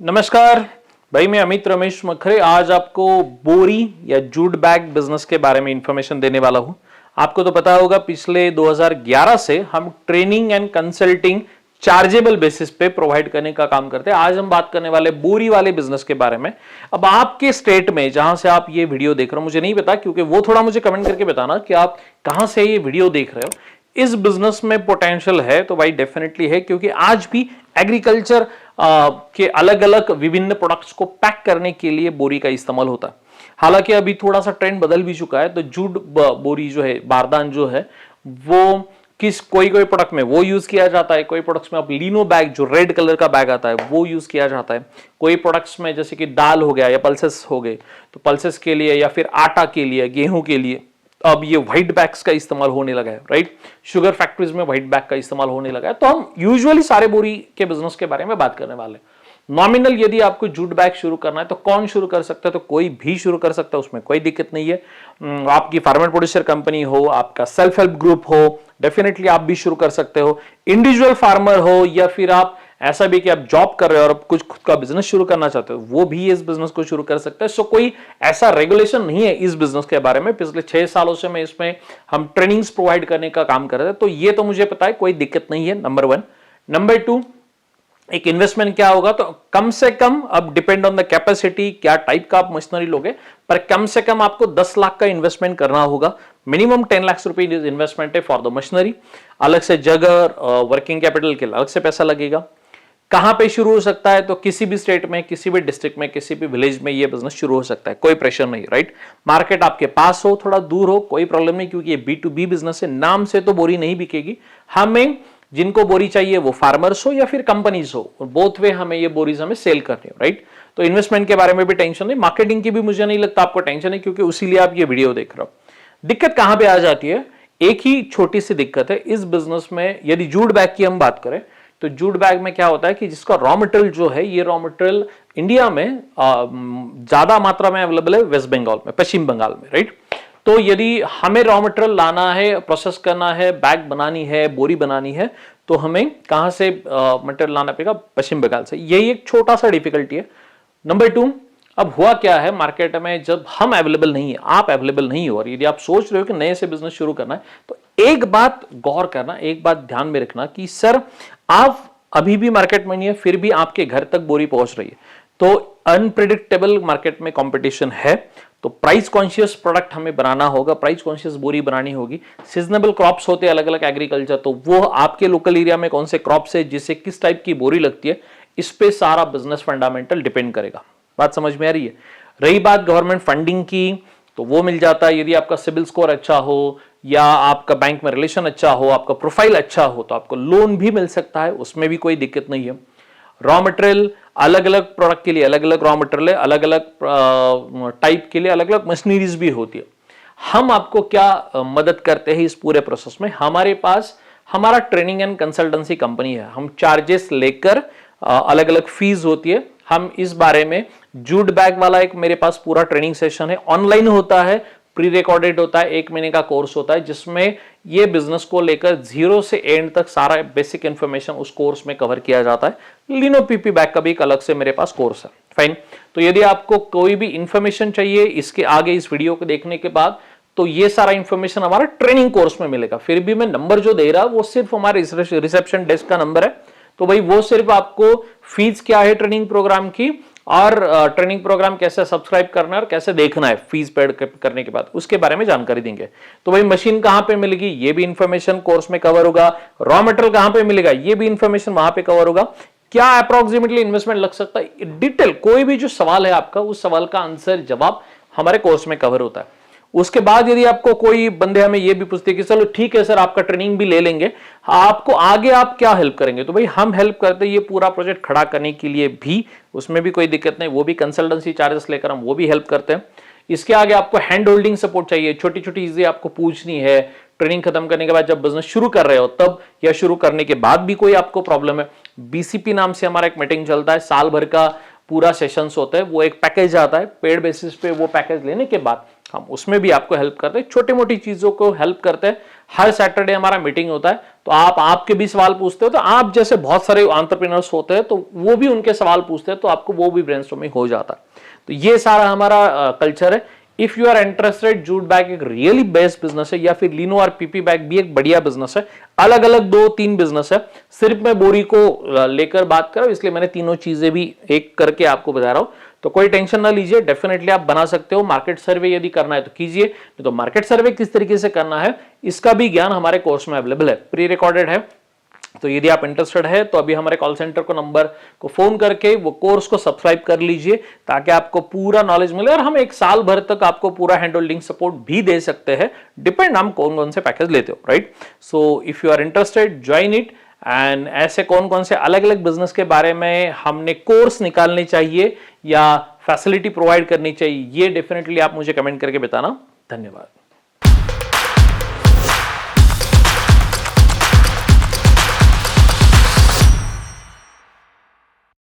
नमस्कार भाई, मैं अमित रमेश मखरे आज आपको बोरी या जूट बैग बिजनेस के बारे में इंफॉर्मेशन देने वाला हूं। आपको तो पता होगा पिछले 2011 से हम training and consulting chargeable basis पे प्रोवाइड करने का काम करते हैं। आज हम बात करने वाले बोरी वाले बिजनेस के बारे में। अब आपके स्टेट में जहां से आप ये वीडियो देख रहे हो मुझे नहीं पता, क्योंकि वो थोड़ा मुझे कमेंट करके बताना कि आप कहां से ये वीडियो देख रहे हो। इस बिजनेस में पोटेंशियल है तो भाई डेफिनेटली है, क्योंकि आज भी एग्रीकल्चर के अलग अलग विभिन्न प्रोडक्ट्स को पैक करने के लिए बोरी का इस्तेमाल होता है। हालांकि अभी थोड़ा सा ट्रेंड बदल भी चुका है, तो जूट बोरी जो है, बारदान जो है, वो कोई प्रोडक्ट में वो यूज किया जाता है। कोई प्रोडक्ट्स में आप लिनो बैग जो रेड कलर का बैग आता है वो यूज किया जाता है। कोई प्रोडक्ट्स में जैसे कि दाल हो गया या पल्सेस हो गए तो पल्सेस के लिए, या फिर आटा के लिए, गेहूं के लिए अब ये व्हाइट बैग्स का इस्तेमाल होने लगा है। राइट, शुगर फैक्ट्रीज में व्हाइट बैग का इस्तेमाल होने लगा है। तो हम यूजुअली सारे बोरी के बिजनेस के बारे में बात करने वाले हैं। नॉमिनल यदि आपको जूट बैग शुरू करना है तो कौन शुरू कर सकता है? तो कोई भी शुरू कर सकता है, उसमें कोई दिक्कत नहीं है। आपकी फार्मर प्रोड्यूसर कंपनी हो, आपका सेल्फ हेल्प ग्रुप हो, डेफिनेटली आप भी शुरू कर सकते हो। इंडिविजुअल फार्मर हो, या फिर आप ऐसा भी कि आप जॉब कर रहे हो और कुछ खुद का बिजनेस शुरू करना चाहते हो, वो भी इस बिजनेस को शुरू कर सकते हैं। सो कोई ऐसा रेगुलेशन नहीं है इस बिजनेस के बारे में। पिछले 6 सालों से मैं इसमें हम ट्रेनिंग्स प्रोवाइड करने का काम कर रहे हैं, तो ये तो मुझे पता है, कोई दिक्कत नहीं है। नंबर 1। नंबर 2, एक इन्वेस्टमेंट क्या होगा? तो कम से कम, अब डिपेंड ऑन द कैपेसिटी, क्या टाइप का आप मशीनरी लोगे, पर कम से कम आपको 10 लाख का इन्वेस्टमेंट करना होगा। मिनिमम 10 लाख रुपए इन्वेस्टमेंट है फॉर द मशीनरी। अलग से जगह, वर्किंग कैपिटल के अलग से पैसा लगेगा। कहां पे शुरू हो सकता है? तो किसी भी स्टेट में, किसी भी डिस्ट्रिक्ट में, किसी भी विलेज में ये बिजनेस शुरू हो सकता है, कोई प्रेशर नहीं। राइट, मार्केट आपके पास हो, थोड़ा दूर हो, कोई प्रॉब्लम नहीं, क्योंकि ये B2B बिजनेस है। नाम से तो बोरी नहीं बिकेगी। हमें जिनको बोरी चाहिए वो फार्मर्स हो या फिर कंपनीज हो, बोथ वे हमें ये बोरीज हमें सेल करनी हो। राइट, तो इन्वेस्टमेंट के बारे में भी टेंशन नहीं, मार्केटिंग की भी मुझे नहीं लगता आपको टेंशन है, क्योंकि उसीलिए आप ये वीडियो देख रहे हो। दिक्कत कहां पे आ जाती है? एक ही छोटी सी दिक्कत है इस बिजनेस में। यदि जूट बैग की हम बात करें तो जूट बैग में क्या होता है कि जिसका रॉ मटेरियल जो है, ये रॉ मटेरियल इंडिया में ज्यादा मात्रा में अवेलेबल है वेस्ट बंगाल में, पश्चिम बंगाल में। राइट, तो यदि हमें रॉ मटेरियल लाना है, प्रोसेस करना है, बैग बनानी है, बोरी बनानी है, तो हमें कहां से मटेरियल लाना पड़ेगा? पश्चिम बंगाल से। यही एक छोटा सा डिफिकल्टी है। नंबर 2, अब हुआ क्या है मार्केट में, जब हम अवेलेबल नहीं है, आप अवेलेबल नहीं हो, और यदि आप सोच रहे हो कि नए से बिजनेस शुरू करना है, तो एक बात गौर करना, एक बात ध्यान में रखना कि सर आप अभी भी मार्केट में नहीं है, फिर भी आपके घर तक बोरी पहुंच रही है, तो अनप्रिडिक्टेबल मार्केट में कंपटीशन है। तो प्राइस कॉन्शियस प्रोडक्ट हमें बनाना होगा, प्राइस कॉन्शियस बोरी बनानी होगी। सीजनेबल क्रॉप्स होते हैं अलग अलग एग्रीकल्चर, तो वो आपके लोकल एरिया में कौन से क्रॉप्स है, जिससे किस टाइप की बोरी लगती है, इस पे सारा बिजनेस फंडामेंटल डिपेंड करेगा। बात समझ में आ रही है? रही बात गवर्नमेंट फंडिंग की, तो वो मिल जाता है यदि आपका सिविल स्कोर अच्छा हो, या आपका बैंक में रिलेशन अच्छा हो, आपका प्रोफाइल अच्छा हो, तो आपको लोन भी मिल सकता है, उसमें भी कोई दिक्कत नहीं है। रॉ मटेरियल, अलग अलग प्रोडक्ट के लिए अलग अलग रॉ मटेरियल है, अलग अलग टाइप के लिए अलग अलग मशीनरीज भी होती है। हम आपको क्या मदद करते हैं इस पूरे प्रोसेस में? हमारे पास हमारा ट्रेनिंग एंड कंसल्टेंसी कंपनी है। हम चार्जेस लेकर, अलग अलग फीस होती है, हम इस बारे में, जूट बैग वाला एक मेरे पास पूरा ट्रेनिंग सेशन है, ऑनलाइन होता है, प्री रिकॉर्डेड होता है, 1 महीने का कोर्स होता है, जिसमें ये बिजनेस को लेकर 0 से एंड तक सारा बेसिक इंफॉर्मेशन उस कोर्स में कवर किया जाता है। लिनो पीपी बैग का भी एक अलग से मेरे पास कोर्स है। फाइन, तो यदि आपको कोई भी इंफॉर्मेशन चाहिए इसके आगे, इस वीडियो को देखने के बाद, तो ये सारा इंफॉर्मेशन हमारा ट्रेनिंग कोर्स में मिलेगा। फिर भी मैं नंबर जो दे रहा वो सिर्फ हमारे रिसेप्शन डेस्क का नंबर है, तो भाई वो सिर्फ आपको फीस क्या है ट्रेनिंग प्रोग्राम की, और ट्रेनिंग प्रोग्राम कैसे सब्सक्राइब करना है और कैसे देखना है फीस पेड करने के बाद, उसके बारे में जानकारी देंगे। तो भाई मशीन कहां पे मिलेगी, ये भी इंफॉर्मेशन कोर्स में कवर होगा। रॉ मटेरियल कहां पे मिलेगा, ये भी इंफॉर्मेशन वहां पे कवर होगा। क्या अप्रोक्सीमेटली इन्वेस्टमेंट लग सकता है, डिटेल कोई भी जो सवाल है आपका, उस सवाल का आंसर जवाब हमारे कोर्स में कवर होता है। उसके बाद यदि आपको कोई बंदे हमें ये भी पूछते कि चलो ठीक है सर, आपका ट्रेनिंग भी ले लेंगे, आपको आगे आप क्या हेल्प करेंगे, तो भाई हम हेल्प करते हैं ये पूरा प्रोजेक्ट खड़ा करने के लिए भी, उसमें भी कोई दिक्कत नहीं, वो भी कंसल्टेंसी चार्जेस लेकर हम वो भी हेल्प करते हैं। इसके आगे आपको हैंड होल्डिंग सपोर्ट चाहिए, छोटी छोटी चीजें आपको पूछनी है, ट्रेनिंग खत्म करने के बाद जब बिजनेस शुरू कर रहे हो तब, या शुरू करने के बाद भी कोई आपको प्रॉब्लम है, BCP नाम से हमारा एक मीटिंग चलता है, साल भर का पूरा सेशंस होता है, वो एक पैकेज आता है, पेड बेसिस पे वो पैकेज लेने के बाद हम उसमें भी आपको हेल्प करते हैं, छोटी मोटी चीजों को हेल्प करते हैं। हर सैटरडे हमारा मीटिंग होता है, तो आप आपके भी सवाल पूछते हो, तो आप जैसे बहुत सारे एंटरप्रेन्योर्स होते हैं, तो वो भी उनके सवाल पूछते हैं, तो आपको वो भी ब्रेनस्टॉर्मिंग हो जाता है। तो ये सारा हमारा कल्चर है। If you are interested, jute bag एक रियली बेस्ट बिजनेस है, या फिर लिनो और पीपी बैग भी एक बढ़िया बिजनेस है। अलग अलग 2-3 बिजनेस है, सिर्फ मैं बोरी को लेकर बात कर रहा हूं, इसलिए मैंने तीनों चीजें भी एक करके आपको बता रहा हूं। तो कोई टेंशन ना लीजिए, डेफिनेटली आप बना सकते हो। मार्केट सर्वे यदि करना है तो कीजिए, नहीं तो मार्केट सर्वे किस तरीके से करना है इसका भी ज्ञान हमारे कोर्स में अवेलेबल है, प्री रिकॉर्डेड है। तो यदि आप इंटरेस्टेड है तो अभी हमारे कॉल सेंटर को नंबर को फोन करके वो कोर्स को सब्सक्राइब कर लीजिए, ताकि आपको पूरा नॉलेज मिले, और हम 1 साल भर तक आपको पूरा हैंड होल्डिंग सपोर्ट भी दे सकते हैं, डिपेंड हम कौन कौन से पैकेज लेते हो, right. So if you are interested, join it. And ऐसे कौन कौन से अलग अलग बिजनेस के बारे में हमने कोर्स निकालने चाहिए या फैसिलिटी प्रोवाइड करनी चाहिए, ये डेफिनेटली आप मुझे कमेंट करके बताना। धन्यवाद।